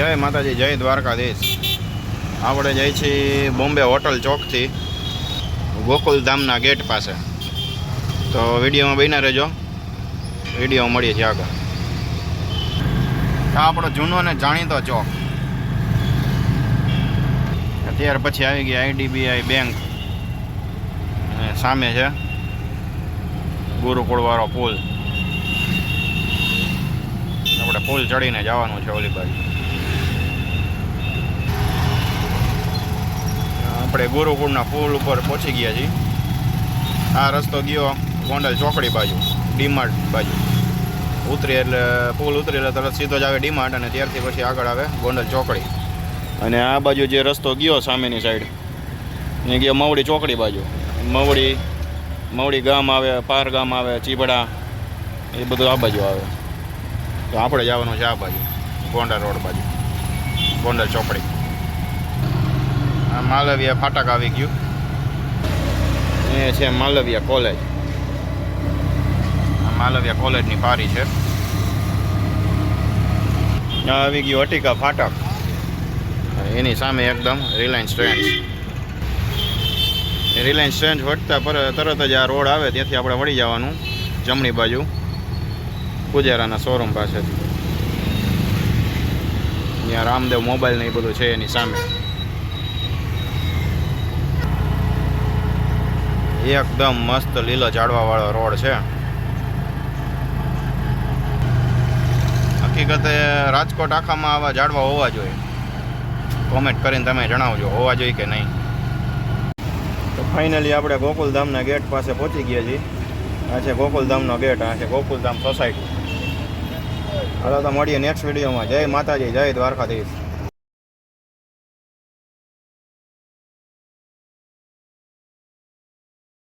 જય માતાજી, જય દ્વારકાધીશ. આપણે જઈએ છીએ બોમ્બે હોટલ ચોકથી ગોકુલધામના ગેટ પાસે. તો વિડીયોમાં બન્યા રહેજો, વિડીયો મળીએ છીએ આગળ. આ આપણો જૂનો ને જાણીતો ચોક. ત્યાર પછી આવી ગઈ IDBI બેંક, સામે છે ગુરુકુળવાળો પુલ. આપણે પુલ ચડીને જવાનું છે ઓલી બાજુ. આપણે ગુરુકુળના પુલ ઉપર પહોંચી ગયા છીએ. આ રસ્તો ગયો ગોંડલ ચોકડી બાજુ, ડીમાર્ટ બાજુ. ઉતરી એટલે પુલ ઉતરી એટલે તરત સીધો જ આવે ડીમાર્ટ, અને ત્યારથી પછી આગળ આવે ગોંડલ ચોકડી. અને આ બાજુ જે રસ્તો ગયો સામેની સાઈડ એ ગયો મવડી ચોકડી બાજુ. મવડી ગામ આવે, પાર ગામ આવે, ચીબડા, એ બધું આ બાજુ આવે. તો આપણે જવાનું છે આ બાજુ, ગોંડલ રોડ બાજુ, ગોંડલ ચોકડી. આ માલવિયા ફાટક આવી ગયું. એ છે માલવિયા કોલેજ. આ માલવિયા કોલેજની પારી છે. આ આવી ગયું અટિકા ફાટક. એની સામે એકદમ રિલાયન્સ ટ્રેન્ડ્સ. રિલાયન્સ ટ્રેન્ડ્સ વટતા તરત જ આ રોડ આવે, ત્યાંથી આપણે વળી જવાનું જમણી બાજુ પૂજારાના શોરૂમ પાસે. ત્યાં રામદેવ મોબાઈલ ને એ બધું છે એની સામે. એકદમ મસ્ત લીલો ઝાડવાવાળો રોડ છે. હકીકતે રાજકોટ આખામાં આવા ઝાડવા હોવા જોઈએ. કોમેન્ટ કરીને તમે જણાવજો હોવા જોઈએ કે નહીં. તો ફાઇનલી આપણે ગોકુલધામના ગેટ પાસે પહોંચી ગયા છીએ. આ છે ગોકુલધામનો ગેટ, આ છે ગોકુલધામ સોસાયટી. હાલો તો મળીએ નેક્સ્ટ વિડીયોમાં. જય માતાજી, જય દ્વારકાધીશ.